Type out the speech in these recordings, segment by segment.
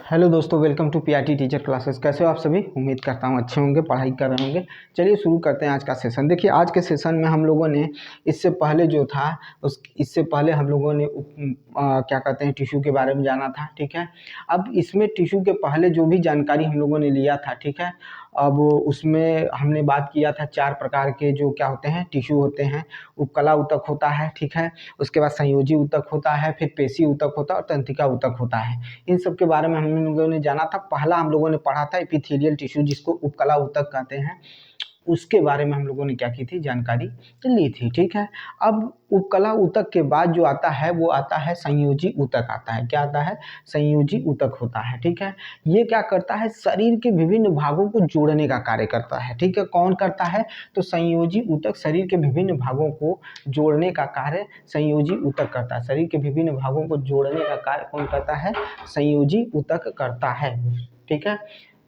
Hello दोस्तों, welcome to PRT teacher classes. कैसे हो आप सभी? उम्मीद करता हूँ अच्छे होंगे, पढ़ाई कर रहे होंगे। चलिए शुरू करते हैं आज का सेशन। देखिए, आज के सेशन में हम लोगों ने इससे पहले जो था इससे पहले हम लोगों ने क्या कहते हैं टिश्यू के बारे में जाना था, ठीक है। अब इसमें टिश्यू के पहले जो भी जानकारी हम लोगों ने लिया था, ठीक है, अब उसमें हमने बात किया था 4 प्रकार के जो क्या होते हैं टिश्यू होते हैं। उपकला ऊतक होता है, ठीक है, उसके बाद संयोजी ऊतक होता है, फिर पेशी ऊतक होता है और तंत्रिका ऊतक होता है। इन सब के बारे में हम लोगों ने जाना था। पहला हम लोगों ने पढ़ा था एपिथेलियल टिश्यू, जिसको उपकला ऊतक कहते हैं। उसके बारे में हम लोगों ने क्या की थी, जानकारी ली थी, ठीक है। अब उपकला ऊतक के बाद जो आता है वो आता है संयोजी ऊतक आता है। क्या आता है? संयोजी ऊतक होता है, ठीक है। ये क्या करता है? शरीर के विभिन्न भागों को जोड़ने का कार्य करता है, ठीक है। कौन करता है? तो संयोजी ऊतक शरीर के विभिन्न भागों को जोड़ने का कार्य संयोजी ऊतक करता है। शरीर के विभिन्न भागों को जोड़ने का कार्य कौन करता है? संयोजी ऊतक करता है, ठीक है।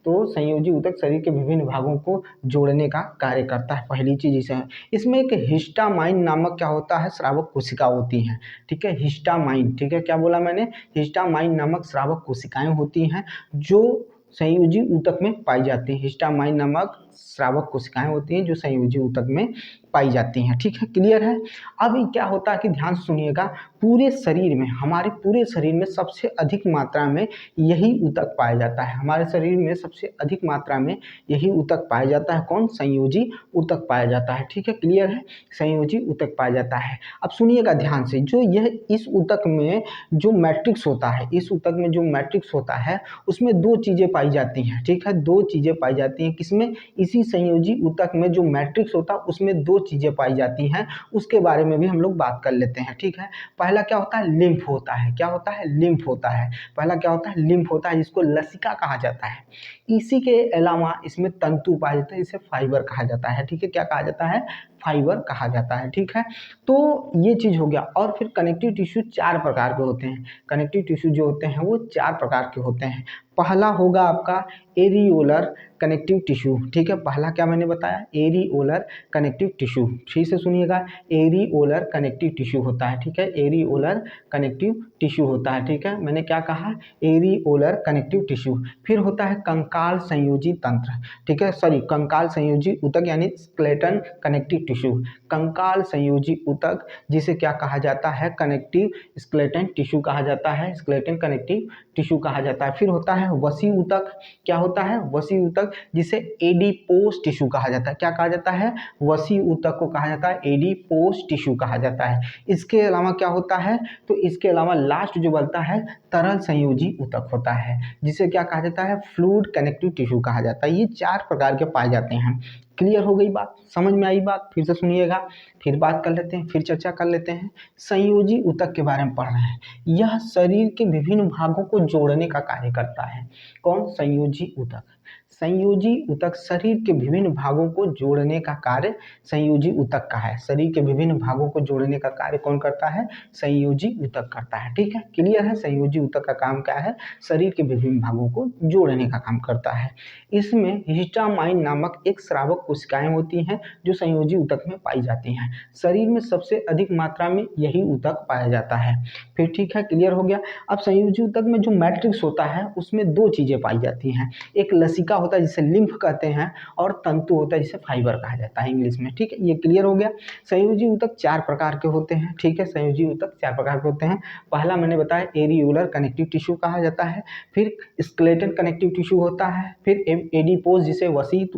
तो संयोजी ऊतक शरीर के विभिन्न भागों को जोड़ने का कार्य करता है। पहली चीज इसे इसमें एक हिस्टामाइन नामक क्या होता है, स्रावक कोशिका होती हैं, ठीक है। हिस्टामाइन, ठीक है, क्या बोला मैंने? हिस्टामाइन नामक स्रावक कोशिकाएं होती हैं जो संयोजी ऊतक में पाई जाती है। हिस्टामाइन नामक स्रावक कोशिकाएं होती हैं जो संयोजी ऊतक में पाई जाती हैं, ठीक है। क्लियर है? अब क्या होता है कि ध्यान से सुनिएगा, पूरे शरीर में, हमारे पूरे शरीर में सबसे अधिक मात्रा में यही ऊतक पाया जाता है। हमारे शरीर में सबसे अधिक मात्रा में यही ऊतक पाया जाता है। कौन? संयोजी ऊतक पाया जाता है, ठीक है। क्लियर है? संयोजी ऊतक पाया जाता है। अब सुनिएगा ध्यान से, जो यह इस ऊतक में जो मैट्रिक्स होता है, इस ऊतक में जो मैट्रिक्स होता है उसमें दो चीजें पाई जाती हैं, ठीक है। दो चीजें पाई जाती हैं। किसमें? इसी संयोजी ऊतक में जो मैट्रिक्स होता है उसमें दो चीजें पाई जाती हैं। उसके बारे में भी हम लोग बात कर लेते हैं, ठीक है। पहला क्या होता है? लिम्फ होता है। क्या होता है? लिम्फ होता है। पहला क्या होता है? लिम्फ होता है, जिसको लसिका कहा जाता है। इसी के अलावा इसमें तंतु पाया जाता है, इसे फाइबर कहा जाता है, ठीक है। क्या कहा जाता है? फाइबर कहा जाता है, ठीक है। तो ये चीज हो गया। और फिर कनेक्टिव टिश्यू 4 प्रकार के होते हैं। कनेक्टिव टिश्यू जो होते हैं वो 4 प्रकार के होते हैं। पहला होगा आपका एरियोलर कनेक्टिव टिश्यू, ठीक है। पहला क्या मैंने बताया? Areolar connective tissue. ठीक से सुनिएगा, एरियोलर कनेक्टिव टिश्यू होता है, ठीक है। एरियोलर कनेक्टिव टिश्यू होता है, ठीक है। मैंने क्या कहा? Areolar connective tissue. फिर होता है कंकाल संयोजी तंत्र, ठीक है, सॉरी, कंकाल संयोजी ऊतक यानी स्केलेटन कनेक्टिव टिश्यू। कंकाल संयोजी ऊतक, जिसे क्या कहा जाता है? कनेक्टिव स्केलेटन टिश्यू कहा जाता है, स्केलेटन कनेक्टिव टिश्यू कहा जाता है। फिर होता है वसी ऊतक। क्या होता है? वसी ऊतक, जिसे एडिपोस टिश्यू कहा जाता है। क्या कहा जाता है? वसी ऊतक को कहा जाता है एडिपोस टिश्यू कहा जाता है। इसके अलावा क्या होता है? तो इसके अलावा लास्ट जो बनता है तरल संयोजी ऊतक होता है, जिसे क्या कहा जाता है? फ्लूइड कनेक्टिव टिश्यू कहा जाता है। ये 4 प्रकार के पाए जाते हैं। क्लियर हो गई बात? समझ में आई बात? फिर से सुनिएगा, फिर बात कर लेते हैं, फिर चर्चा कर लेते हैं। संयोजी ऊतक के बारे में पढ़ रहे हैं। यह शरीर के विभिन्न भागों को जोड़ने का कार्य करता है। कौन? संयोजी ऊतक। संयोजी ऊतक शरीर के विभिन्न भागों को जोड़ने का कार्य संयोजी ऊतक का है। शरीर के विभिन्न भागों को जोड़ने का कार्य कौन करता है? संयोजी ऊतक करता है, ठीक है। क्लियर है? संयोजी ऊतक का काम क्या है? शरीर के विभिन्न भागों को जोड़ने का काम करता है। इसमें हिस्टामाइन नामक एक स्रावक कोशिकाएं होती हैं जो संयोजी ऊतक में पाई जाती हैं। शरीर में सबसे अधिक मात्रा में यही ऊतक पाया जाता है। फिर ठीक है, क्लियर हो गया। अब संयोजी ऊतक में जो मैट्रिक्स होता है उसमें दो चीजें पाई जाती हैं। एक लसिका होता है जिसे लिम्फ कहते हैं, और तंतु होता है जिसे फाइबर कहा जाता है इंग्लिश में, ठीक है। ये क्लियर हो गया। संयोजी ऊतक 4 प्रकार के होते हैं, ठीक है। संयोजी ऊतक 4 प्रकार के होते हैं। पहला मैंने बताया एरियोलर कनेक्टिव टिश्यू कहा जाता है। फिर स्केलेटन कनेक्टिव टिश्यू होता है। फिर एडिपोज, जिसे वसी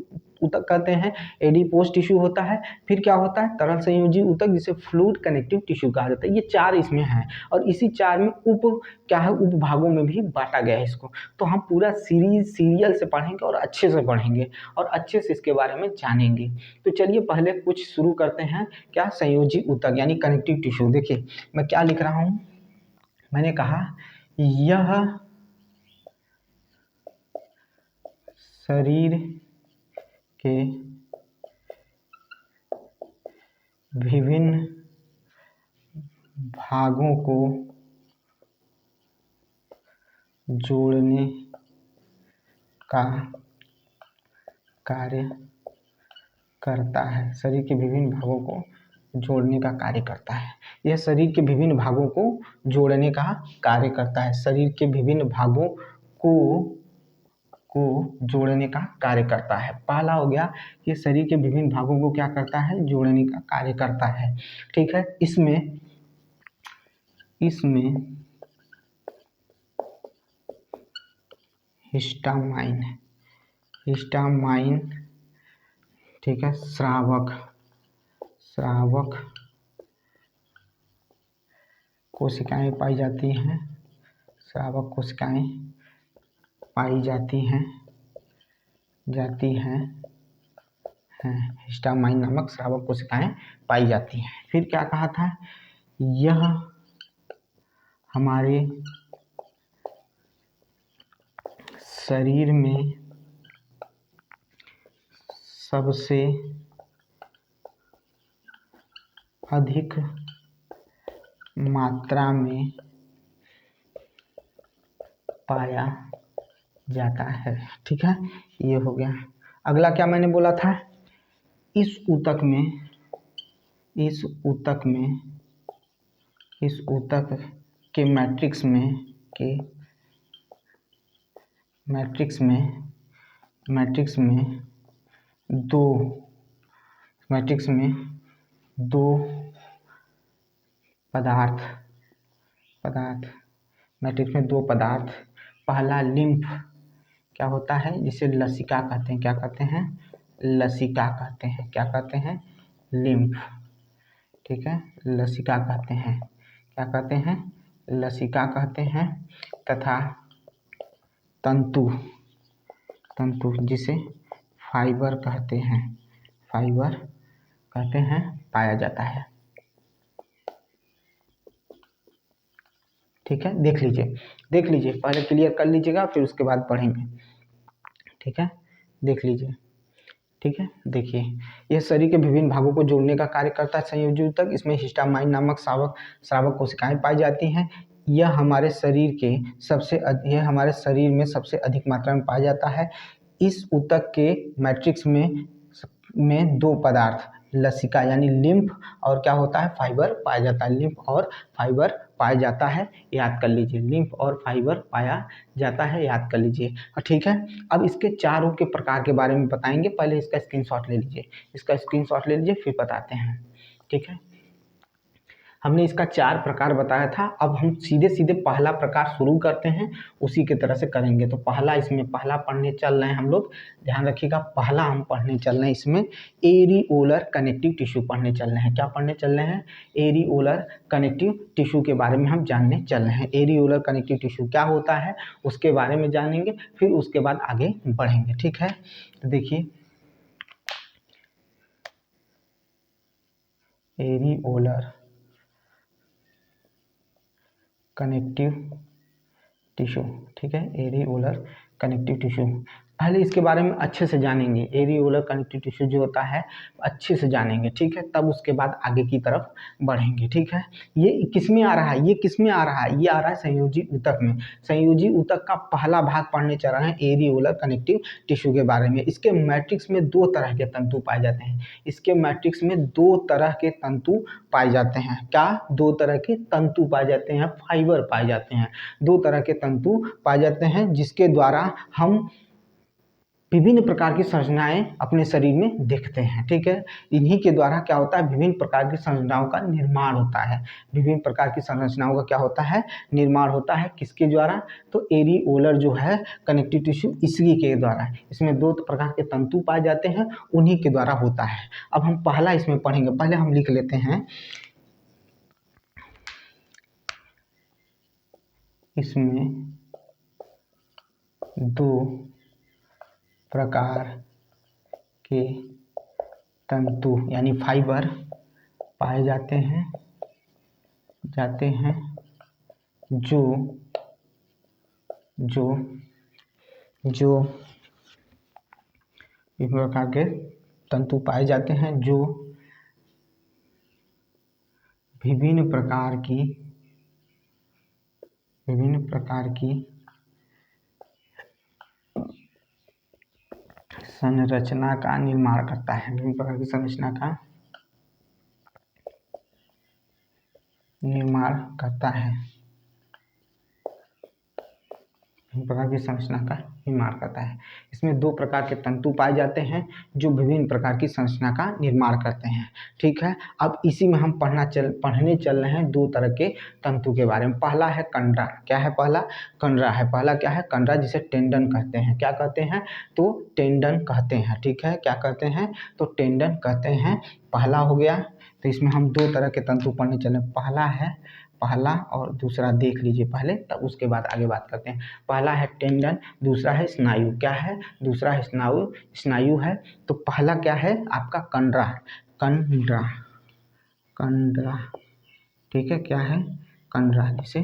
ऊतक कहते हैं, एडिपोज टिश्यू होता है। फिर क्या होता है? तरल संयोजी ऊतक, जिसे फ्लूइड कनेक्टिव टिश्यू कहा जाता है। ये 4 इसमें हैं, और इसी 4 में क्या है, उप भागों में भी बांटा गया है इसको। तो हम पूरा सीरियल से पढ़ेंगे और अच्छे से पढ़ेंगे और अच्छे से इसके बारे में जानेंगे। तो चलिए पहले कुछ शुरू करते हैं। क्या? संयोजी ऊतक यानी कनेक्टिव टिश्यू। देखिए मैं क्या लिख रहा हूं, मैंने कहा यह शरीर के विभिन्न भागों को जोड़ने का कार्य करता है। शरीर के विभिन्न भागों को जोड़ने का कार्य करता है। यह शरीर के विभिन्न भागों को जोड़ने का कार्य करता है। शरीर के विभिन्न भागों को को जोड़ने का कार्य करता है। पहला हो गया कि शरीर के विभिन्न भागों को क्या करता है, जोड़ने का कार्य करता है। ठीक है, इसमें हिस्टामाइन ठीक है, स्रावक कोशिकाएं पाई जाती हैं, स्रावक कोशिकाएं पाई जाती हैं हिस्टामाइन नामक स्रावक कोशिकाएं पाई जाती हैं। फिर क्या कहा था, यह हमारे शरीर में सबसे अधिक मात्रा में पाया जाता है। ठीक है, ये हो गया। अगला क्या मैंने बोला था, इस ऊतक के मैट्रिक्स में दो पदार्थ पहला लिम्फ क्या होता है, जिसे लसिका कहते हैं। क्या कहते हैं, लसिका कहते हैं। क्या कहते हैं, लिम्फ। ठीक है, लसिका कहते हैं। क्या कहते हैं, लसिका कहते हैं। तथा तंतु जिसे फाइबर कहते हैं पाया जाता है। ठीक है, देख लीजिए पहले क्लियर कर लीजिएगा, फिर उसके बाद पढ़ेंगे। ठीक है, देख लीजिए। ठीक है, देखिए, यह शरीर के विभिन्न भागों को जोड़ने का कार्य करता है संयोजी ऊतक। इसमें हिस्टामाइन नामक स्रावक कोशिकाएं पाई जाती हैं। यह हमारे शरीर में सबसे अधिक मात्रा में पाया जाता है। इस ऊतक के मैट्रिक्स में दो पदार्थ लसिका यानी लिम्फ और क्या होता है, फाइबर पाया जाता है। लिम्फ और फाइबर पाया जाता है, याद कर लीजिए। लिम्फ और फाइबर पाया जाता है, याद कर लीजिए। ठीक है, अब इसके चारों के प्रकार के बारे में बताएंगे। पहले इसका स्क्रीनशॉट ले लीजिए, फिर बताते हैं। ठीक है, हमने इसका 4 प्रकार बताया था। अब हम सीधे पहला प्रकार शुरू करते हैं, उसी के तरह से करेंगे। तो पहला पढ़ने चल रहे हैं हम लोग, ध्यान रखिएगा। पहला हम पढ़ने चल रहे हैं, इसमें एरिओलर कनेक्टिव टिश्यू पढ़ने चल रहे हैं। क्या पढ़ने चल रहे हैं, एरिओलर कनेक्टिव टिश्यू के बारे में हम जानने चल रहे हैं। एरिओलर कनेक्टिव टिश्यू क्या होता है, उसके बारे में जानेंगे, फिर उसके बाद आगे बढ़ेंगे। ठीक है, तो देखिए, एरिओलर कनेक्टिव टिश्यू। ठीक है, एरिओलर कनेक्टिव टिश्यू, पहले इसके बारे में अच्छे से जानेंगे। एरिओलर कनेक्टिव टिश्यू जो होता है अच्छे से जानेंगे। ठीक है, तब उसके बाद आगे की तरफ बढ़ेंगे। ठीक है, ये किस में आ रहा है, ये आ रहा है संयोजी ऊतक में। संयोजी ऊतक का पहला भाग पढ़ने चल रहे हैं, एरिओलर कनेक्टिव टिश्यू के बारे में। इसके मैट्रिक्स में 2 तरह के तंतु पाए जाते हैं। क्या 2 तरह के तंतु पाए जाते हैं, फाइबर पाए जाते हैं। 2 तरह के तंतु पाए जाते हैं, जिसके द्वारा हम विभिन्न प्रकार की संरचनाएं अपने शरीर में देखते हैं। ठीक है, इन्हीं के द्वारा क्या होता है, विभिन्न प्रकार की संरचनाओं का निर्माण होता है। विभिन्न प्रकार की संरचनाओं का क्या होता है, निर्माण होता है। किसके द्वारा, तो एरिओलर जो है कनेक्टिव टिश्यू, इसी के द्वारा। इसमें 2 प्रकार के तंतु पाए जाते हैं, उन्हीं के द्वारा होता है। अब हम पहला इसमें पढ़ेंगे, पहले हम लिख लेते हैं। इसमें 2 प्रकार के तंतु यानी फाइबर पाए जाते हैं जो विभिन्न प्रकार के तंतु पाए जाते हैं जो विभिन्न प्रकार की संरचना का निर्माण करता है। विभिन्न प्रकार की संरचना का निर्माण करता है। विभिन्न प्रकार की संरचना का निर्माण करता है। इसमें दो प्रकार के तंतु पाए जाते हैं जो विभिन्न प्रकार की संरचना का निर्माण करते हैं। ठीक है, अब इसी में हम पढ़ने चल रहे हैं दो तरह के तंतु के बारे में। पहला है कंडरा। क्या है पहला? कंडरा है। पहला क्या है? कंडरा, जिसे टेंडन कहते हैं। क्या कहते हैं? तो टेंडन कहते हैं। ठीक है, क्या कहते हैं? तो टेंडन कहते हैं। पहला हो गया। तो इसमें हम दो तरह के तंतु पढ़ने चले। पहला और दूसरा देख लीजिए पहले, तब उसके बाद आगे बात करते हैं। पहला है टेंडन, दूसरा है स्नायु। क्या है? दूसरा है स्नायु है। तो पहला क्या है आपका? कंडरा। कंडरा, कंडरा। ठीक है, क्या है? कंडरा, जिसे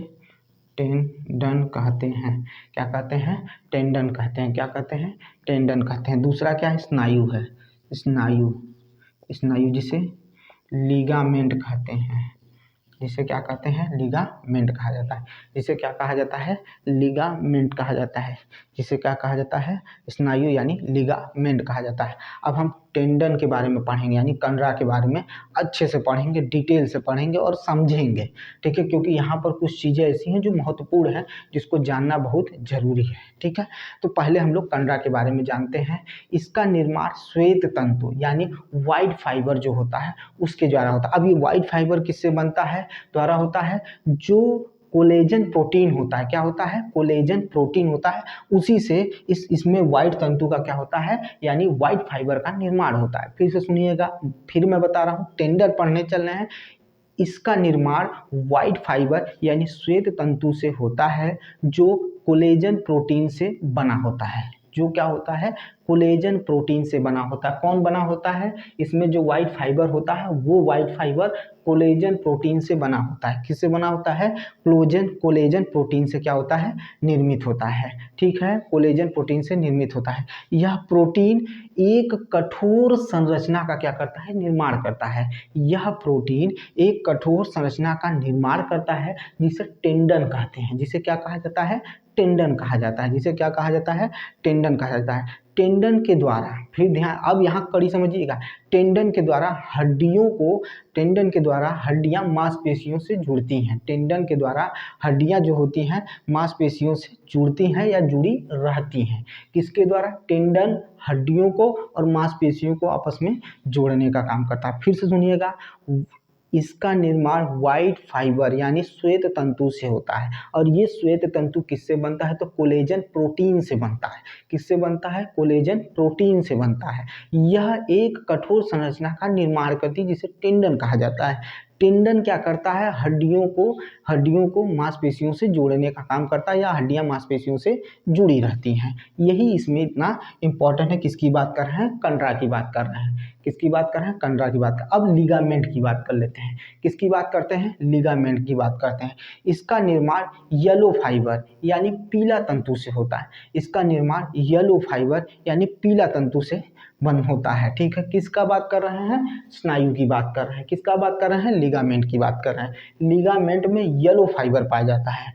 टेंडन कहते हैं। क्या कहते हैं? टेंडन कहते हैं। क्या कहते हैं? टेंडन कहते हैं। दूसरा क्या है? स्नायु है। स्नायु, स्नायु जिसे लिगामेंट कहते हैं। जिसे क्या कहते हैं? लिगामेंट कहा जाता है। जिसे क्या कहा जाता है? लिगामेंट कहा जाता है। जिसे क्या कहा जाता है? स्नायु यानी लिगामेंट कहा जाता है। अब हम टेंडन के बारे में पढ़ेंगे, यानी कंडरा के बारे में अच्छे से पढ़ेंगे, डिटेल से पढ़ेंगे और समझेंगे। ठीक है, क्योंकि यहाँ पर कुछ चीज़ें ऐसी हैं जो महत्वपूर्ण हैं, जिसको जानना बहुत ज़रूरी है। ठीक है, तो पहले हम लोग कंडरा के बारे में जानते हैं। इसका निर्माण श्वेत तंतु यानी वाइट फाइबर जो होता है उसके द्वारा होता है। अब ये वाइट फाइबर किससे बनता है? द्वारा होता है। जो कोलेजन प्रोटीन होता है, क्या होता है? कोलेजन प्रोटीन होता है, उसी से इसमें वाइट तंतु का क्या होता है? यानी वाइट फाइबर का निर्माण होता है। फिर से सुनिएगा, फिर मैं बता रहा हूँ, टेंडर पढ़ने चल रहे हैं। इसका निर्माण वाइट फाइबर यानी श्वेत तंतु से होता है, जो कोलेजन प्रोटीन से बना होता है। जो क्या होता है? कोलेजन प्रोटीन से बना होता है। कौन बना होता है? इसमें जो वाइट फाइबर होता है वो वाइट फाइबर कोलेजन प्रोटीन से बना होता है। किससे बना होता है? कोलेजन प्रोटीन से क्या होता है? निर्मित होता है। ठीक है, कोलेजन प्रोटीन से निर्मित होता है। यह प्रोटीन एक कठोर संरचना का क्या करता है? निर्माण करता है। यह प्रोटीन एक कठोर संरचना का निर्माण करता है, जिसे टेंडन कहते हैं। जिसे क्या कहा जाता है? टेंडन कहा जाता है। जिसे क्या कहा जाता है? टेंडन कहा जाता है। टेंडन के द्वारा, फिर ध्यान, अब यहाँ कड़ी समझिएगा, टेंडन के द्वारा हड्डियां मांसपेशियों से जुड़ती हैं। टेंडन के द्वारा हड्डियां जो होती हैं मांसपेशियों से जुड़ती हैं या जुड़ी रहती हैं। किसके द्वारा? टेंडन हड्डियों को और मांसपेशियों को आपस में जोड़ने का काम करता है। फिर से सुनिएगा, इसका निर्माण वाइट फाइबर यानी श्वेत तंतु से होता है। और ये श्वेत तंतु किससे बनता है? तो कोलेजन प्रोटीन से बनता है। किससे बनता है? कोलेजन प्रोटीन से बनता है। यह एक कठोर संरचना का निर्माण करती है, जिसे टेंडन कहा जाता है। टेंडन क्या करता है? हड्डियों को मांसपेशियों से जोड़ने का काम करता है, या हड्डियां मांसपेशियों से जुड़ी रहती हैं। यही इसमें इतना इंपॉर्टेंट है। किसकी बात कर रहे हैं? कंडरा की बात कर रहे हैं। किसकी बात कर रहे हैं? कंडरा की बात कर। अब लिगामेंट की बात कर लेते हैं। किसकी बात करते हैं? लिगामेंट की बात करते हैं। इसका निर्माण येलो फाइबर यानी पीला तंतु से होता है। इसका निर्माण येलो फाइबर यानी पीला तंतु से बन होता है। ठीक है, किसका बात कर रहे हैं? स्नायु की बात कर रहे हैं। किसका बात कर रहे हैं? लिगामेंट की बात कर रहे हैं। लिगामेंट में येलो फाइबर पाया जाता है।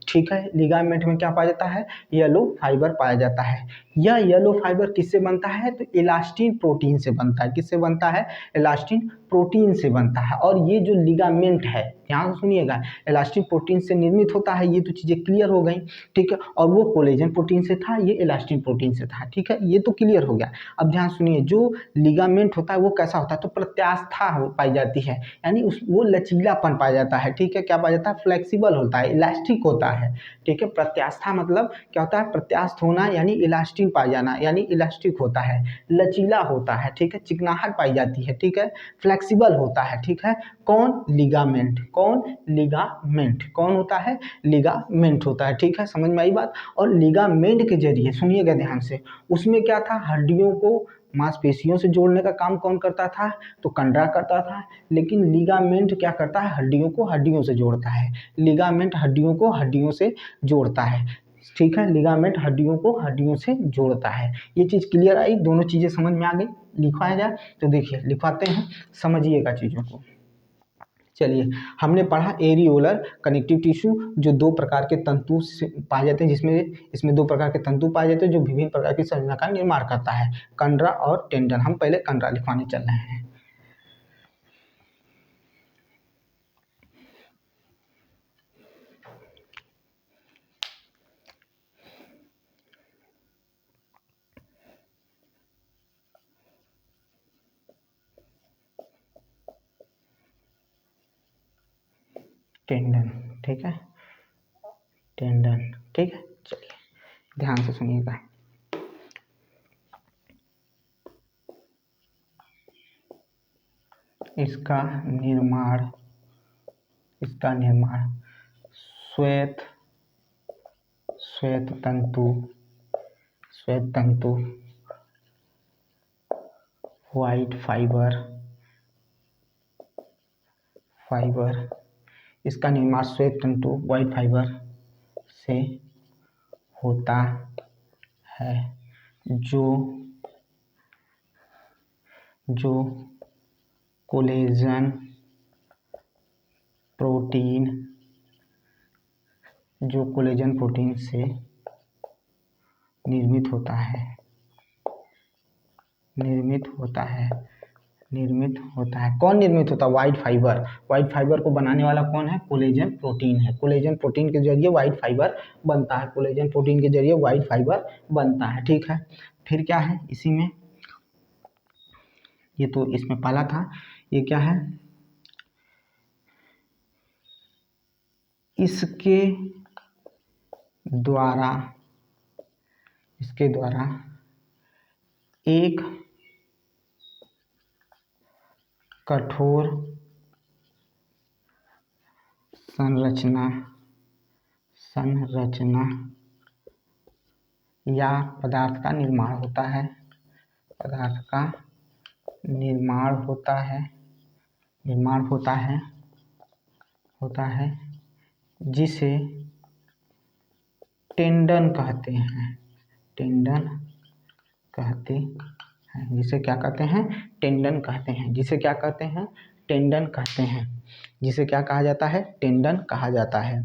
ठीक है, लिगामेंट में क्या पाया जाता है? येलो फाइबर पाया जाता है। यह येलो फाइबर किससे बनता है? तो इलास्टिन प्रोटीन से बनता है। किससे बनता है? इलास्टिन प्रोटीन से बनता है। और ये जो लिगामेंट है, ध्यान से सुनिएगा, इलास्टिन प्रोटीन से निर्मित होता है। ये तो चीज़ें क्लियर हो गई। ठीक है, और वो कोलेजन प्रोटीन से था, ये इलास्टिन प्रोटीन से था। ठीक है, ये तो क्लियर हो गया। अब ध्यान सुनिए, जो लिगामेंट होता है वो कैसा होता है? तो प्रत्यास्था पाई जाती है, यानी वो लचीलापन पाया जाता है। ठीक है, क्या पाया जाता है? फ्लेक्सिबल होता है, इलास्टिक होता है। ठीक है, प्रत्यास्था मतलब क्या होता है? प्रत्यास्थ होना यानी इलास्टिन पाया जाना, यानी इलास्टिक होता है, लचीला होता है। ठीक है, चिकनाहट पाई जाती है। ठीक है, फ्लेक्सिबल होता है। ठीक है, कौन? लिगामेंट। कौन? लिगामेंट। कौन होता है? लिगामेंट होता है। ठीक है, समझ में आई बात। और लिगामेंट के जरिए, सुनिएगा ध्यान से, उसमें क्या था? हड्डियों को मांसपेशियों से जोड़ने का काम कौन करता था? तो कंडरा करता था। लेकिन लिगामेंट क्या करता है? हड्डियों को हड्डियों से जोड़ता है। लिगामेंट हड्डियों को हड्डियों से जोड़ता है। ठीक है, लिगामेंट हड्डियों को हड्डियों से जोड़ता है। ये चीज़ क्लियर आई? दोनों चीज़ें समझ में आ गई? लिखवाया जाए तो देखिए, लिखवाते हैं, समझिएगा चीज़ों को। चलिए, हमने पढ़ा एरियोलर कनेक्टिव टिश्यू, जो दो प्रकार के तंतु से पाए जाते हैं, जिसमें इसमें दो प्रकार के तंतु पाए जाते हैं जो विभिन्न प्रकार की संरचना का निर्माण करता है, कंडरा और टेंडन। हम पहले कंडरा लिखवाने चल रहे हैं। टेंडन, ठीक है, टेंडन, ठीक है। चलिए ध्यान से सुनिएगा। इसका निर्माण श्वेत तंतु व्हाइट फाइबर, इसका निर्माण श्वेत तंतु व्हाइट फाइबर से होता है, जो कोलेजन प्रोटीन से निर्मित होता है। कौन निर्मित होता है? व्हाइट फाइबर को बनाने वाला कौन है? कोलेजन प्रोटीन है। कोलेजन प्रोटीन के जरिए व्हाइट फाइबर बनता है। ठीक है, फिर क्या है इसी में? ये तो इसमें पहला था, ये क्या है? इसके द्वारा एक कठोर संरचना या पदार्थ का निर्माण होता है जिसे टेंडन कहते हैं। जिसे क्या कहते हैं? टेंडन कहते हैं। जिसे क्या कहा जाता है? टेंडन कहा जाता है।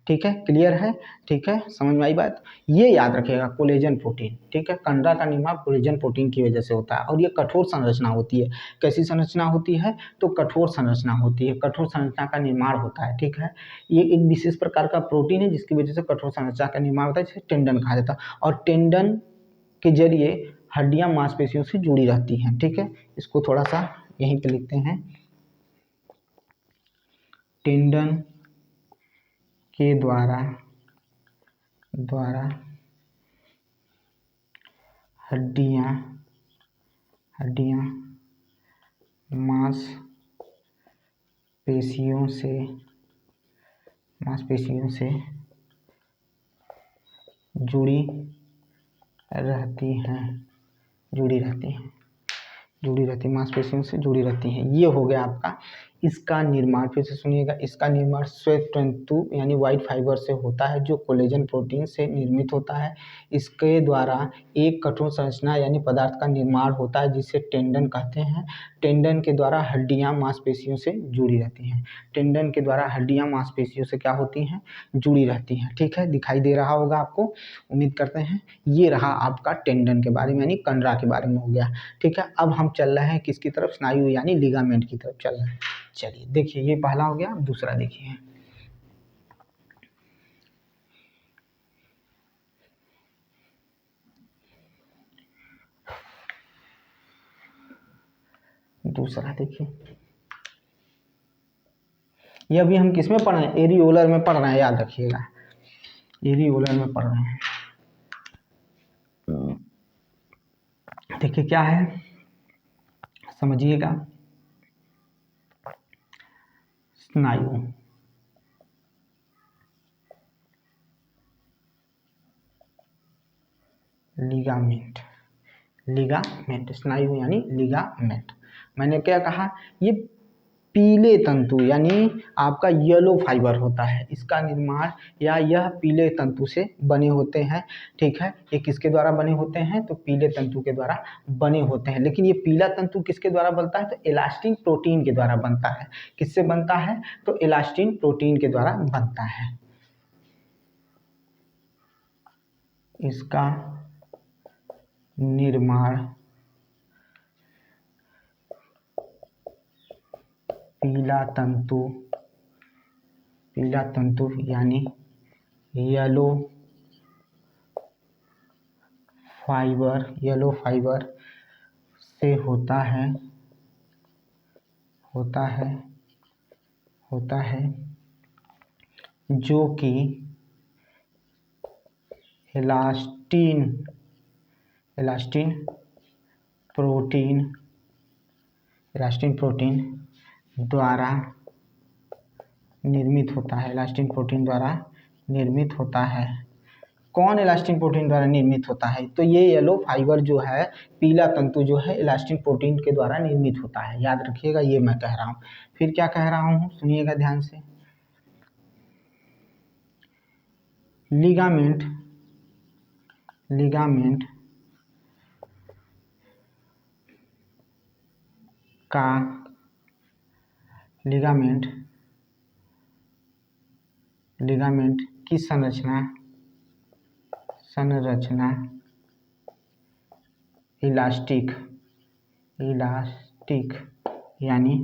ठीक है, क्लियर है? ठीक है, समझ में आई बात? ये याद रखिएगा, कोलेजन प्रोटीन। ठीक है, कंडरा का निर्माण कोलेजन प्रोटीन की वजह से होता है और ये कठोर संरचना होती है। कैसी संरचना होती है? तो कठोर संरचना होती है, कठोर संरचना का निर्माण होता है। ठीक है, ये एक विशेष प्रकार का प्रोटीन है जिसकी वजह से कठोर संरचना का निर्माण होता है, जिसे टेंडन कहा जाता है। और टेंडन के जरिए हड्डियां मांसपेशियों से जुड़ी रहती हैं। ठीक है, इसको थोड़ा सा यहीं पे लिखते हैं। टेंडन के द्वारा हड्डियां मांसपेशियों से जुड़ी रहती मांसपेशियों से जुड़ी रहती हैं। ये हो गया आपका इसका निर्माण। फिर से सुनिएगा, इसका निर्माण श्वेत तंतु यानी व्हाइट फाइबर से होता है, जो कोलेजन प्रोटीन से निर्मित होता है। इसके द्वारा एक कठोर संरचना यानी पदार्थ का निर्माण होता है, जिसे टेंडन कहते हैं। टेंडन के द्वारा हड्डियां मांसपेशियों से जुड़ी रहती हैं। टेंडन के द्वारा हड्डियां मांसपेशियों से क्या होती हैं? जुड़ी रहती हैं। ठीक है, दिखाई दे रहा होगा आपको, उम्मीद करते हैं। ये रहा आपका टेंडन के बारे में यानी कंडरा के बारे में हो गया। ठीक है, अब हम चल रहे हैं किसकी तरफ? स्नायु यानी लिगामेंट की तरफ चल रहे हैं। चलिए देखिए, ये पहला हो गया। अब दूसरा देखिए, दूसरा देखिए, ये अभी हम किस में पढ़ रहे हैं? एरियोलर में पढ़ रहे हैं, याद रखिएगा, एरियोलर में पढ़ रहे हैं। देखिए क्या है, समझिएगा। स्नायु, लिगामेंट, स्नायु यानी लिगामेंट। मैंने क्या कहा? ये पीले तंतु यानी आपका येलो फाइबर होता है। इसका निर्माण या यह पीले तंतु से बने होते हैं। ठीक है, ये किसके द्वारा बने होते हैं? तो पीले तंतु के द्वारा बने होते हैं। लेकिन ये पीला तंतु किसके द्वारा बनता है? तो इलास्टिन प्रोटीन के द्वारा बनता है। किससे बनता है? तो इलास्टिन प्रोटीन के द्वारा बनता है। इसका निर्माण पीला तंतु यानी येलो फाइबर से होता है जो कि इलास्टिन प्रोटीन द्वारा निर्मित होता है। इलास्टिन प्रोटीन द्वारा निर्मित होता है। कौन इलास्टिन प्रोटीन द्वारा निर्मित होता है? तो ये येलो फाइबर जो है, पीला तंतु जो है, इलास्टिन प्रोटीन के द्वारा निर्मित होता है। याद रखिएगा, ये मैं कह रहा हूँ। फिर क्या कह रहा हूँ, सुनिएगा ध्यान से। लिगामेंट की संरचना इलास्टिक यानी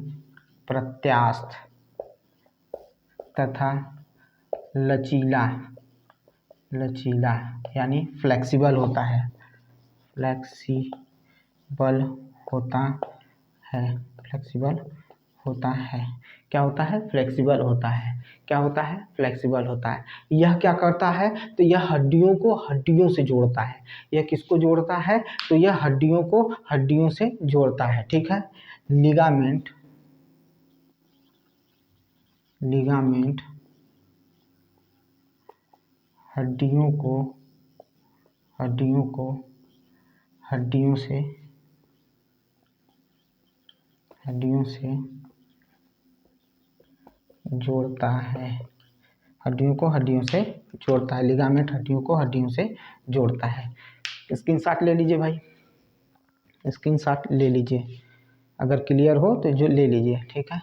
प्रत्यास्थ तथा लचीला यानी फ्लेक्सिबल होता है। फ्लेक्सिबल होता है। क्या होता है? फ्लेक्सिबल होता है। क्या होता है? फ्लेक्सिबल होता है। यह क्या करता है? तो यह हड्डियों को हड्डियों से जोड़ता है। यह किसको जोड़ता है? तो यह हड्डियों को हड्डियों से जोड़ता है। ठीक है। लिगामेंट हड्डियों को हड्डियों से जोड़ता है। हड्डियों को हड्डियों से जोड़ता है। लिगामेंट हड्डियों को हड्डियों से जोड़ता है। स्क्रीनशॉट ले लीजिए भाई, स्क्रीनशॉट ले लीजिए, अगर क्लियर हो तो जो ले लीजिए। ठीक है।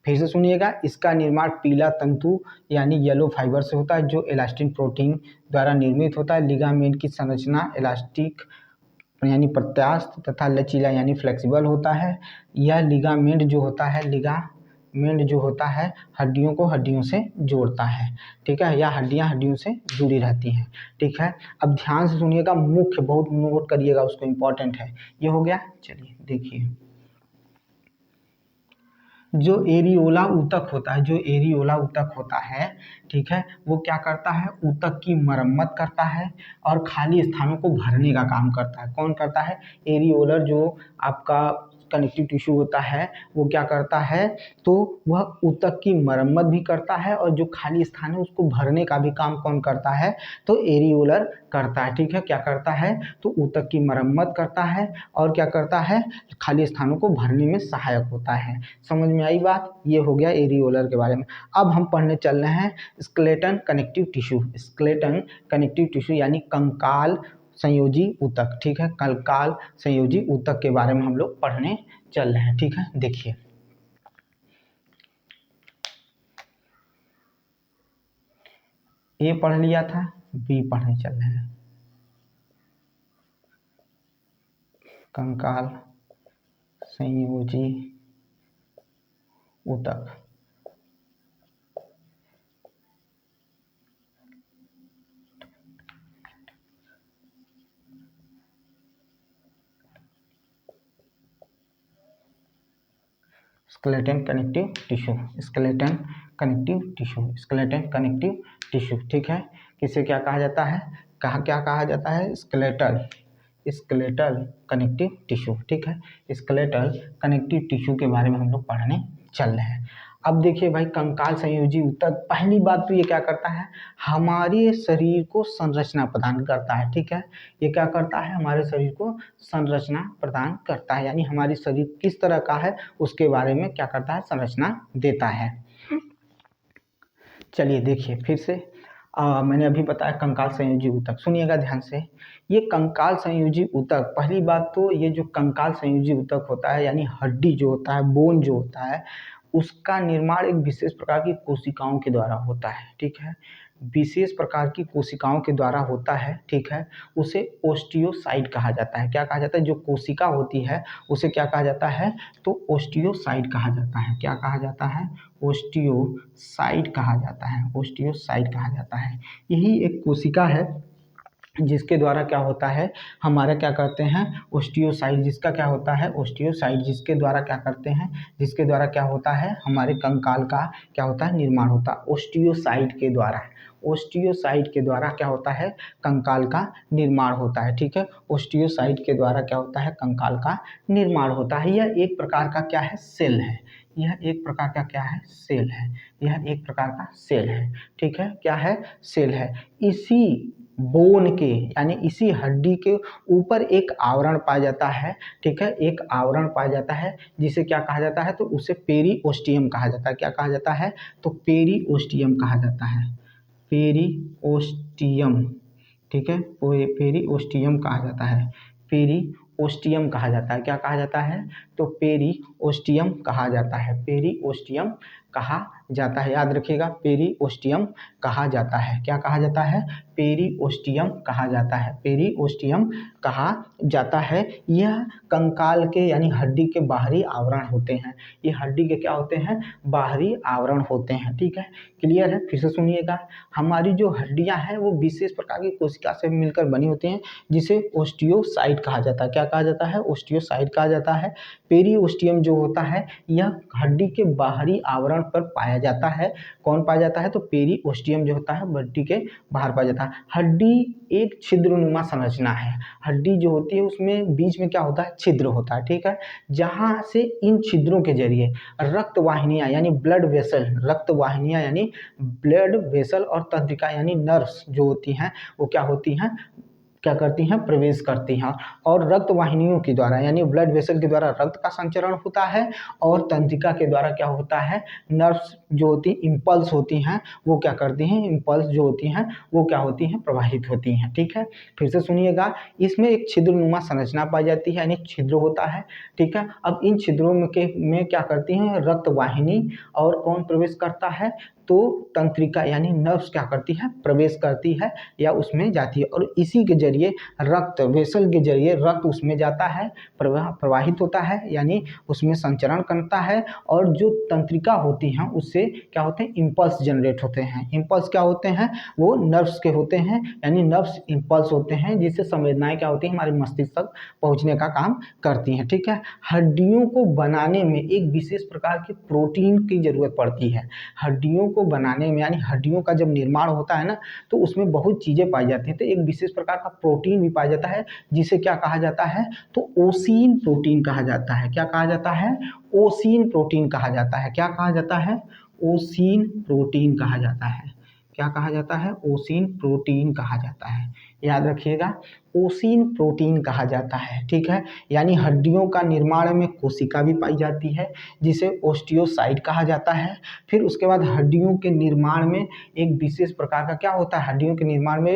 फिर से सुनिएगा। इसका निर्माण पीला तंतु यानी येलो फाइबर से होता है, जो इलास्टिन प्रोटीन द्वारा निर्मित होता है। लिगामेंट की संरचना इलास्टिक यानी प्रत्यास्थ तथा लचीला यानी फ्लेक्सिबल होता है। यह लिगामेंट जो होता है हड्डियों को हड्डियों से जोड़ता है। ठीक है। या हड्डियां हड्डियों से जुड़ी रहती हैं। ठीक है। अब ध्यान से सुनिएगा, मुख्य बहुत नोट करिएगा उसको, इम्पोर्टेंट है। ये हो गया। चलिए देखिए, जो एरियोला ऊतक होता है, ठीक है, वो क्या करता है? ऊतक की मरम्मत करता है और खाली स्थानों को भरने का काम करता है। कौन करता है? एरियोलर जो आपका कनेक्टिव टिश्यू होता है, वो क्या करता है? तो वह ऊतक की मरम्मत भी करता है और जो खाली स्थान है उसको भरने का भी काम कौन करता है? तो एरियोलर करता है। ठीक है। क्या करता है? तो ऊतक की मरम्मत करता है और क्या करता है? खाली स्थानों को भरने में सहायक होता है। समझ में आई बात? ये हो गया एरियोलर के बारे में। अब हम पढ़ने चल रहे हैं स्केलेटन कनेक्टिव टिश्यू यानी कंकाल संयोजी ऊतक। ठीक है। कंकाल संयोजी ऊतक के बारे में हम लोग पढ़ने चल रहे हैं। ठीक है। देखिए, ए पढ़ लिया था, बी पढ़ने चल रहे हैं। कंकाल संयोजी ऊतक। Skeleton connective tissue. ठीक है। किसे क्या कहा जाता है? क्या कहा जाता है? Skeletal connective tissue. ठीक है। स्केलेटल कनेक्टिव टिश्यू के बारे में हम लोग पढ़ने चल रहे हैं। अब देखिए भाई, कंकाल संयोजी ऊतक, पहली बात तो ये क्या करता है? हमारे शरीर को संरचना प्रदान करता है। ठीक है। ये क्या करता है? हमारे शरीर को संरचना प्रदान करता है, यानी हमारी शरीर किस तरह का है उसके बारे में क्या करता है? संरचना देता है। चलिए देखिए फिर से, मैंने अभी बताया कंकाल संयोजी ऊतक। सुनिएगा ध्यान से। ये कंकाल संयोजी ऊतक, पहली बात तो ये जो कंकाल संयोजी ऊतक होता है यानी हड्डी जो होता है, बोन जो होता है, उसका निर्माण एक विशेष प्रकार की कोशिकाओं के द्वारा होता है। ठीक है। विशेष प्रकार की कोशिकाओं के द्वारा होता है। ठीक है। उसे ओस्टियोसाइट कहा जाता है। क्या कहा जाता है? जो कोशिका होती है उसे क्या कहा जाता है? तो ओस्टियोसाइट कहा जाता है। क्या कहा जाता है? ओस्टियोसाइट कहा जाता है। यही एक कोशिका है जिसके द्वारा क्या होता है हमारा क्या करते हैं ओस्टियोसाइट, जिसका क्या होता है ओस्टियोसाइट, जिसके द्वारा क्या करते हैं, जिसके द्वारा क्या होता है हमारे कंकाल का क्या होता है निर्माण होता है ओस्टियोसाइट के द्वारा। ओस्टियोसाइट के द्वारा क्या होता है कंकाल का निर्माण होता है। ठीक है, ओस्टियोसाइट के द्वारा क्या होता है कंकाल का निर्माण होता है। यह एक प्रकार का क्या है सेल है, यह एक प्रकार का क्या है सेल है, यह एक प्रकार का सेल है। ठीक है, क्या है सेल है। इसी बोन के यानी इसी हड्डी के ऊपर एक आवरण पाया जाता है। ठीक है, एक आवरण पाया जाता है जिसे क्या कहा जाता है तो उसे पेरीओस्टियम कहा जाता है। क्या कहा जाता है तो पेरीओस्टियम कहा जाता है, पेरीओस्टियम। ठीक है, पेरीओस्टियम कहा जाता है, पेरीओस्टियम कहा जाता है। क्या कहा जाता है तो पेरीओस्टियम कहा जाता है, पेरीओस्टियम कहा जाता है। याद रखिएगा पेरीओस्टियम कहा जाता है। क्या कहा जाता है पेरीओस्टियम कहा जाता है, पेरीओस्टियम कहा जाता है। यह कंकाल के यानी हड्डी के बाहरी आवरण होते हैं, ये हड्डी के क्या होते हैं बाहरी आवरण होते हैं। ठीक है, क्लियर है। फिर से सुनिएगा, हमारी जो हड्डियां हैं वो विशेष प्रकार की कोशिका से मिलकर बनी होती हैं जिसे ओस्टियोसाइट कहा जाता है। क्या कहा जाता है ओस्टियोसाइट कहा जाता है। पेरीओस्टियम जो होता है यह हड्डी के बाहरी आवरण पर पाया जाता है। कौन पाया जाता है तो पेरीओस्टियम जो होता है हड्डी के बाहर पाया जाता है। हड्डी एक छिद्रनुमा संरचना है, हड्डी जो होती है उसमें बीच में क्या होता है छिद्र होता है। ठीक है, जहाँ से इन छिद्रों के जरिए रक्त वाहिनियाँ यानी ब्लड वेसल, रक्त वाहिनियाँ यानी ब्लड वेसल और तंत्रिका यानी नर्व्स जो होती हैं वो क्या होती हैं क्या करती हैं प्रवेश करती हैं और रक्त वाहिनियों के द्वारा यानी ब्लड वेसल के द्वारा रक्त का संचरण होता है और तंत्रिका के द्वारा क्या होता है नर्व्स जो होती इम्पल्स होती हैं वो क्या करती हैं इम्पल्स जो होती हैं वो क्या होती हैं प्रवाहित होती हैं। ठीक है, फिर से सुनिएगा, इसमें एक छिद्रनुमा संरचना पाई जाती है यानी छिद्र होता है। ठीक है, अब इन छिद्रों में क्या करती हैं रक्त वाहिनी और कौन प्रवेश करता है तो तंत्रिका यानी नर्व्स क्या करती है प्रवेश करती है या उसमें जाती है और इसी के जरिए रक्त वेसल के जरिए रक्त उसमें जाता है प्रवाहित होता है यानी उसमें संचरण करता है और जो तंत्रिका होती हैं उससे क्या होते हैं इम्पल्स जनरेट होते हैं। इम्पल्स क्या होते हैं वो नर्व्स के होते हैं यानी नर्व्स इम्पल्स होते हैं जिससे संवेदनाएं क्या होती हैं हमारे मस्तिष्क तक पहुंचने का काम करती हैं। ठीक है, हड्डियों को बनाने में एक विशेष प्रकार के प्रोटीन की जरूरत पड़ती है। हड्डियों को बनाने में यानी हड्डियों का जब निर्माण होता है ना तो उसमें बहुत चीज़ें पाई जाती हैं तो एक विशेष प्रकार का प्रोटीन भी पाया जाता है जिसे क्या कहा जाता है तो ओसीन प्रोटीन कहा जाता है। क्या कहा जाता है ओसीन प्रोटीन कहा जाता है। क्या कहा जाता है ओसीन प्रोटीन कहा जाता है। क्या कहा जाता है ओसीन प्रोटीन कहा जाता है। याद रखिएगा ओसीन प्रोटीन कहा जाता है। ठीक है, यानी हड्डियों का निर्माण में कोशिका भी पाई जाती है जिसे ओस्टियोसाइट कहा जाता है। फिर उसके बाद हड्डियों के निर्माण में एक विशेष प्रकार का क्या होता है हड्डियों के निर्माण में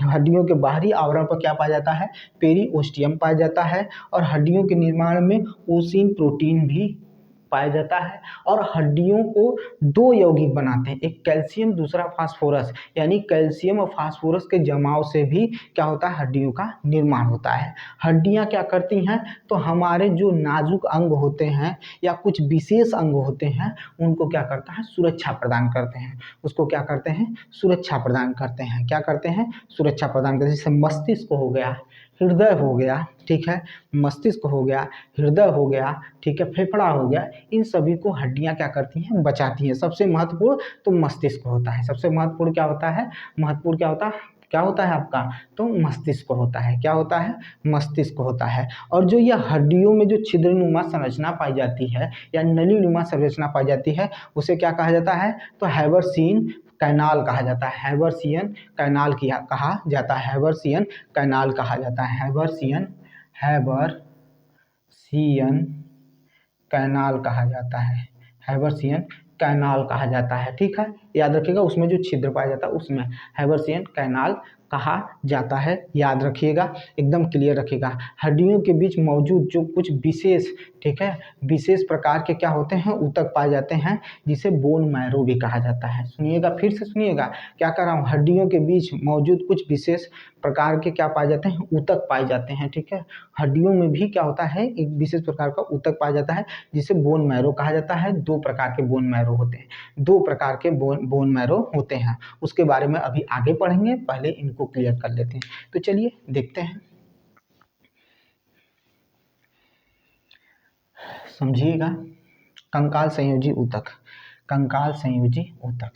हड्डियों के बाहरी आवरण पर क्या पाया जाता है पेरीओस्टियम पाया जाता है और हड्डियों के निर्माण में ओसीन प्रोटीन भी पाया जाता है और हड्डियों को दो यौगिक बनाते हैं, एक कैल्शियम दूसरा फास्फोरस, यानी कैल्शियम और फास्फोरस के जमाव से भी क्या होता है हड्डियों का निर्माण होता है। हड्डियां क्या करती हैं तो हमारे जो नाजुक अंग होते हैं या कुछ विशेष अंग होते हैं उनको क्या करता है सुरक्षा प्रदान करते हैं, उसको क्या करते हैं सुरक्षा प्रदान करते हैं। क्या करते हैं सुरक्षा प्रदान करते हैं, जैसे मस्तिष्क हो गया, हृदय हो गया। ठीक है, मस्तिष्क हो गया, हृदय हो गया, ठीक है, फेफड़ा हो गया, इन सभी को हड्डियां क्या करती हैं बचाती हैं। सबसे महत्वपूर्ण तो मस्तिष्क होता है, सबसे महत्वपूर्ण क्या होता है महत्वपूर्ण क्या होता है आपका तो मस्तिष्क होता है। क्या होता है मस्तिष्क होता है। और जो यह हड्डियों में जो छिद्रनुमा संरचना पाई जाती है या नलीनुमा संरचना पाई जाती है उसे क्या कहा जाता है तो हैवर्सियन कैनाल कहा जाता है। हैवर्सियन कैनाल कहा जाता है, हैवर्सियन कैनाल कहा जाता है, हैवर्सियन कैनाल कहा जाता है, हैवर्सियन कैनाल कहा जाता है। ठीक है, याद रखिएगा उसमें जो छिद्र पाया जाता है उसमें हैवर्सियन कैनाल कहा जाता है। याद रखिएगा एकदम क्लियर रखिएगा। हड्डियों के बीच मौजूद जो कुछ विशेष ठीक है विशेष प्रकार के क्या होते हैं ऊतक पाए जाते हैं जिसे बोन मैरो भी कहा जाता है। सुनिएगा फिर से सुनिएगा क्या कर रहा हूँ, हड्डियों के बीच मौजूद कुछ विशेष प्रकार के क्या पाए जाते हैं ऊतक पाए जाते हैं। ठीक है, हड्डियों में भी क्या होता है एक विशेष प्रकार का ऊतक पाया जाता है जिसे बोन मैरो कहा जाता है। दो प्रकार के बोन मैरो होते हैं, दो प्रकार के बोन मैरो होते हैं, उसके बारे में अभी आगे पढ़ेंगे, पहले इनको इनको क्लियर कर लेते हैं। तो चलिए देखते हैं, समझिएगा। कंकाल संयोजी ऊतक, कंकाल संयोजी ऊतक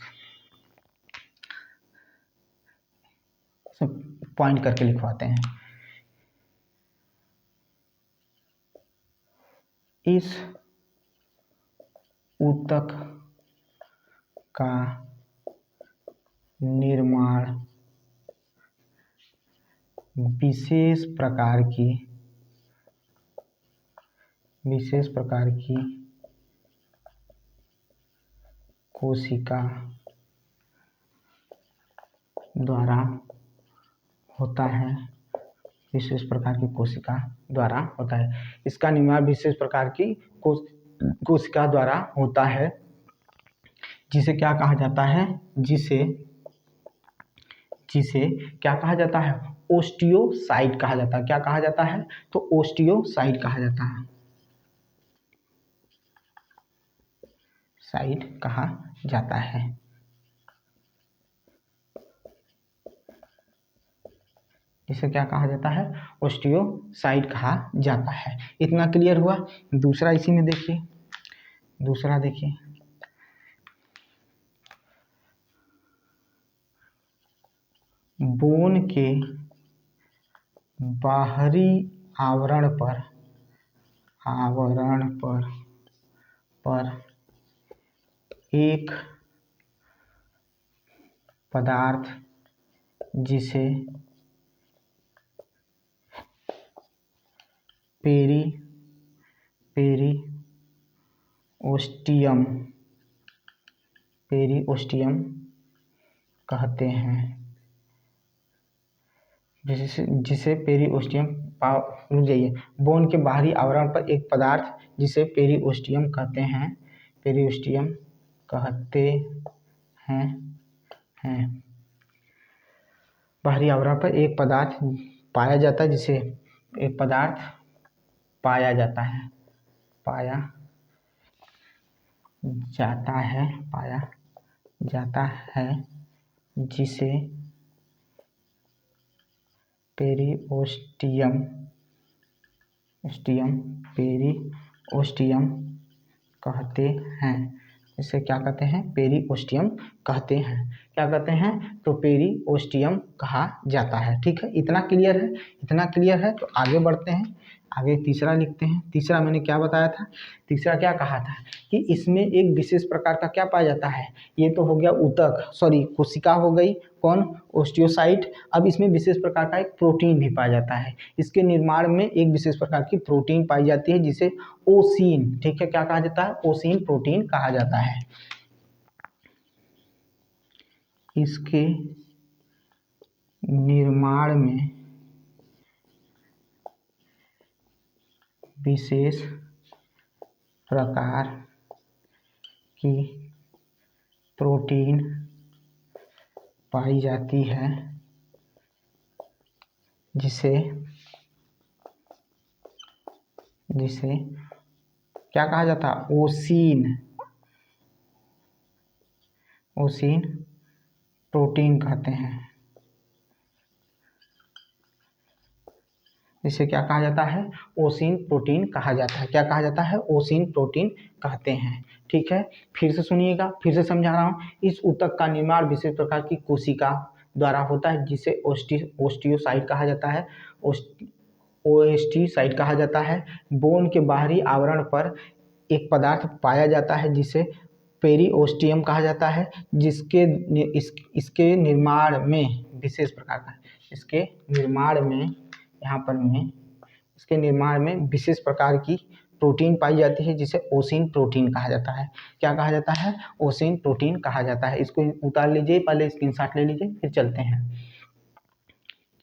पॉइंट करके लिखवाते हैं। इस ऊतक का निर्माण विशेष प्रकार की कोशिका द्वारा होता है, विशेष प्रकार की कोशिका द्वारा होता है। इसका निर्माण विशेष प्रकार की कोशिका द्वारा होता है, जिसे क्या कहा जाता है, जिसे क्या कहा जाता है, ओस्टियोसाइट कहा जाता है। क्या कहा जाता है, तो ओस्टियोसाइट कहा जाता है, साइट कहा जाता है। इसे क्या कहा जाता है, ओस्टियोसाइट कहा जाता है। इतना क्लियर हुआ। दूसरा इसी में देखिए, दूसरा देखिए, बोन के बाहरी आवरण पर एक पदार्थ जिसे पेरिओस्टियम कहते हैं, जिसे पेरिओस्टियम रुक जाइए, बोन के बाहरी आवरण पर एक पदार्थ जिसे पेरिओस्टियम कहते हैं, पेरिओस्टियम कहते हैं। बाहरी आवरण पर एक पदार्थ पाया जाता है, जिसे एक पदार्थ पाया जाता है, जिसे पेरिओस्टियम कहते हैं। इसे क्या कहते हैं, पेरिओस्टियम कहते हैं। क्या कहते हैं, तो पेरिओस्टियम कहा जाता है। ठीक है, इतना क्लियर है। इतना क्लियर है तो आगे बढ़ते हैं। आगे तीसरा लिखते हैं। तीसरा मैंने क्या बताया था, तीसरा क्या कहा था कि इसमें एक विशेष प्रकार का क्या पाया जाता है। ये तो हो गया ऊतक, सॉरी कोशिका हो गई, कौन, ओस्टियोसाइट। अब इसमें विशेष प्रकार का एक प्रोटीन भी पाया जाता है। इसके निर्माण में एक विशेष प्रकार की प्रोटीन पाई जाती है, जिसे ओसीन, ठीक है, क्या कहा जाता है, ओसीन प्रोटीन कहा जाता है। इसके निर्माण में विशेष प्रकार की प्रोटीन पाई जाती है, जिसे क्या कहा जाता है, ओसीन प्रोटीन कहते हैं। जिसे क्या कहा जाता है, ओसीन प्रोटीन कहा जाता है। क्या कहा जाता है, ओसीन प्रोटीन कहते हैं। ठीक है, फिर से सुनिएगा, फिर से समझा रहा हूँ। इस ऊतक का निर्माण विशेष प्रकार की कोशिका द्वारा होता है, जिसे ओस्टियोसाइट कहा जाता है, ओस्टियोसाइट कहा जाता है। बोन के बाहरी आवरण पर एक पदार्थ पाया जाता है, जिसे पेरिओस्टियम कहा जाता है, इसके निर्माण में विशेष प्रकार का, इसके निर्माण में विशेष प्रकार की प्रोटीन पाई जाती है, जिसे ओसीन प्रोटीन कहा जाता है। क्या कहा जाता है, ओसीन प्रोटीन कहा जाता है। इसको उतार लीजिए, पहले स्क्रीनशॉट ले लीजिए, फिर चलते हैं।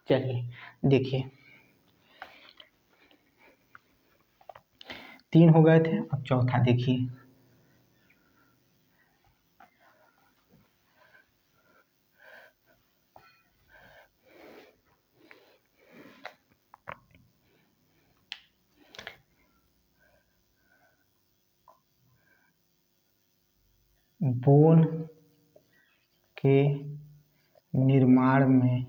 चलिए देखिए, 3 हो गए थे, अब चौथा देखिए। बोन के निर्माण में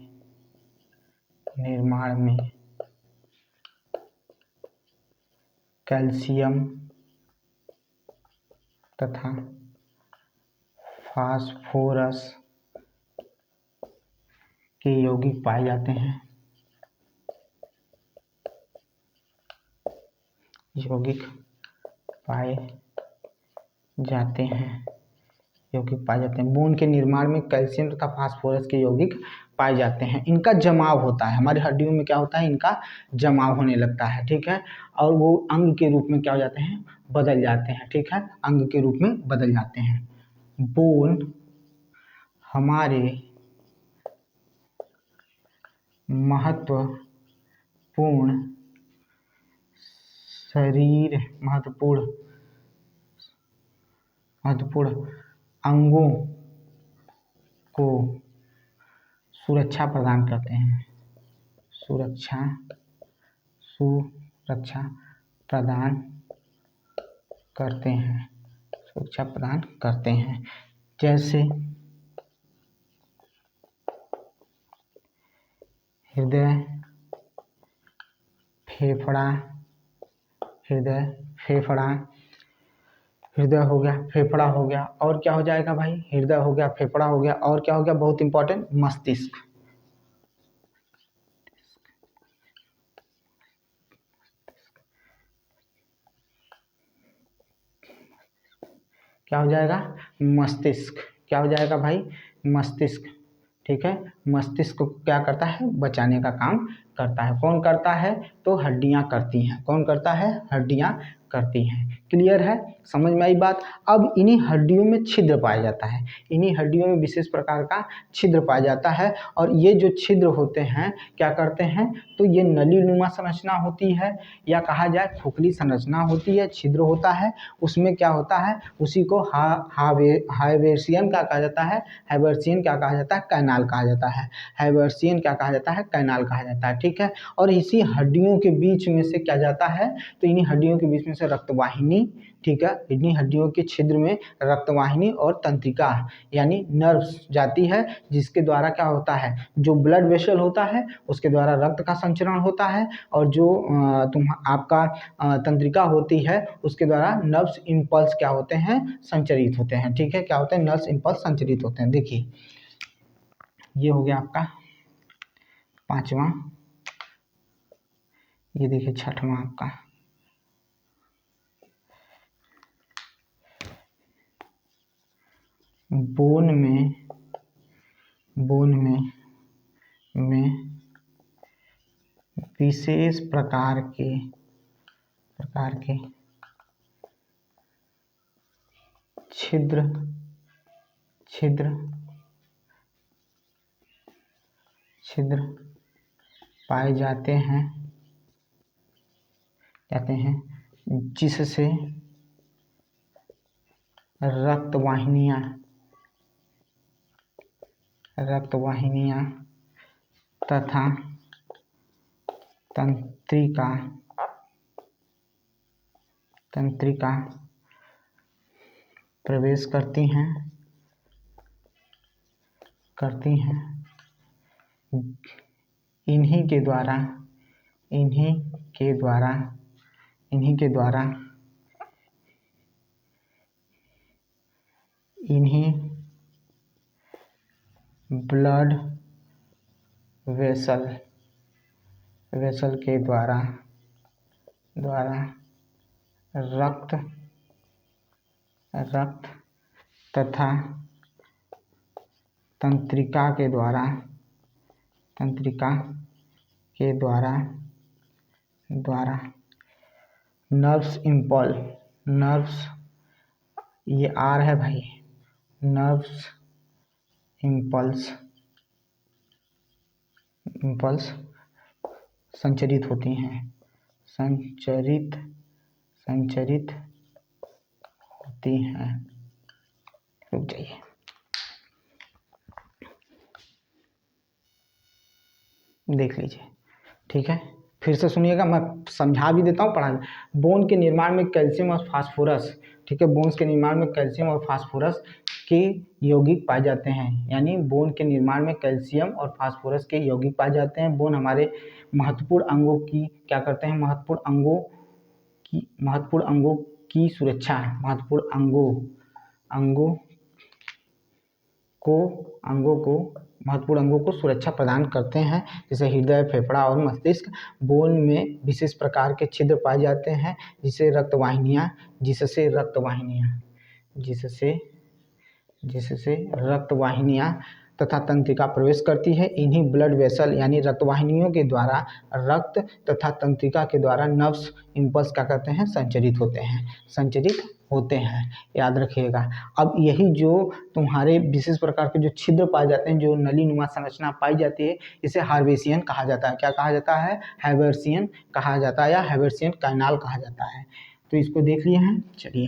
निर्माण में कैल्शियम तथा फास्फोरस के यौगिक पाए जाते हैं। यौगिक पाए जाते हैं, यौगिक पाए जाते हैं। बोन के निर्माण में कैल्शियम तथा फास्फोरस के यौगिक पाए जाते हैं। इनका जमाव होता है, हमारी हड्डियों में क्या होता है, इनका जमाव होने लगता है, ठीक है। और वो अंग के रूप में क्या हो जाते हैं, बदल जाते हैं, ठीक है, अंग के रूप में बदल जाते हैं। बोन हमारे महत्वपूर्ण अंगों को सुरक्षा प्रदान करते हैं, सुरक्षा प्रदान करते हैं, सुरक्षा प्रदान करते हैं। जैसे हृदय, हृदय हो गया, फेफड़ा हो गया, और क्या हो जाएगा भाई, हृदय हो गया, फेफड़ा हो गया, और क्या हो गया, बहुत इंपॉर्टेंट, मस्तिष्क। क्या हो जाएगा, मस्तिष्क। क्या हो जाएगा भाई, मस्तिष्क, ठीक है। मस्तिष्क को क्या करता है, बचाने का काम करता है। कौन करता है, तो हड्डियां करती हैं। कौन करता है, हड्डियां करती हैं। क्लियर है, समझ में आई बात। अब इन्हीं हड्डियों में छिद्र पाया जाता है, इन्हीं हड्डियों में विशेष प्रकार का छिद्र पाया जाता है। और ये जो छिद्र होते हैं क्या करते हैं, तो ये नलीनुमा संरचना होती है, या कहा जाए खोखली संरचना होती है, छिद्र होता है। उसमें क्या होता है, उसी को हाइबर्सियन क्या कहा जाता है, हाइबर्सियन क्या कहा जाता है, कैनाल कहा जाता है। हाइबर्सियन क्या कहा जाता है, कैनाल कहा जाता है, ठीक है। और इसी हड्डियों के बीच में से क्या जाता है, तो इन्हीं हड्डियों के बीच में से रक्तवाहिनी, ठीक है, इन्हीं हड्डियों के छिद्र में रक्तवाहिनी और तंत्रिका यानी नर्व्स जाती है, जिसके द्वारा क्या होता है, जो ब्लड वेसल होता है उसके द्वारा रक्त का संचरण होता है, और जो आपका तंत्रिका होती है उसके द्वारा नर्व्स इम्पल्स क्या होते हैं, संचरित होते हैं, ठीक है। क्या होते हैं, नर्व्स इम्पल्स संचरित होते हैं। देखिए ये हो गया आपका पांचवा, ये देखिए छठवां आपका, बोन में विशेष प्रकार के छिद्र पाए जाते हैं जिससे रक्तवाहिनियां तथा तंत्रिका प्रवेश करती हैं। इन्हीं के द्वारा इन्हीं ब्लड वेसल के द्वारा रक्त तथा तंत्रिका के द्वारा नर्व्स ये आर है भाई, नर्व्स इम्पल्स संचरित होती हैं, संचरित होती हैं। रुक जाइए, देख लीजिए, ठीक है। फिर से सुनिएगा, मैं समझा भी देता हूँ, पढ़ा। बोन के निर्माण में कैल्शियम और फास्फोरस, ठीक है, बोन्स के निर्माण में कैल्शियम और फास्फोरस के यौगिक पाए जाते हैं, यानी बोन के निर्माण में कैल्शियम और फास्फोरस के यौगिक पाए जाते हैं। बोन हमारे महत्वपूर्ण अंगों की क्या करते हैं, महत्वपूर्ण अंगों की सुरक्षा, महत्वपूर्ण अंगों को सुरक्षा प्रदान करते हैं, जैसे हृदय, फेफड़ा और मस्तिष्क। बोन में विशेष प्रकार के छिद्र पाए जाते हैं जिससे रक्तवाहिनियां तथा तंत्रिका प्रवेश करती है। इन्हीं ब्लड वेसल यानी रक्तवाहिनियों के द्वारा रक्त तथा तंत्रिका के द्वारा नर्व्स इम्पल्स क्या करते हैं, संचरित होते हैं, याद रखिएगा। अब यही जो तुम्हारे विशेष प्रकार के जो छिद्र पाए जाते हैं, जो नलीनुमा संरचना पाई जाती है, इसे हार्वेसियन कहा जाता है। क्या कहा जाता है, हार्वेसियन कहा जाता है या हार्वेसियन कैनाल कहा जाता है। तो इसको देख लिए हैं। चलिए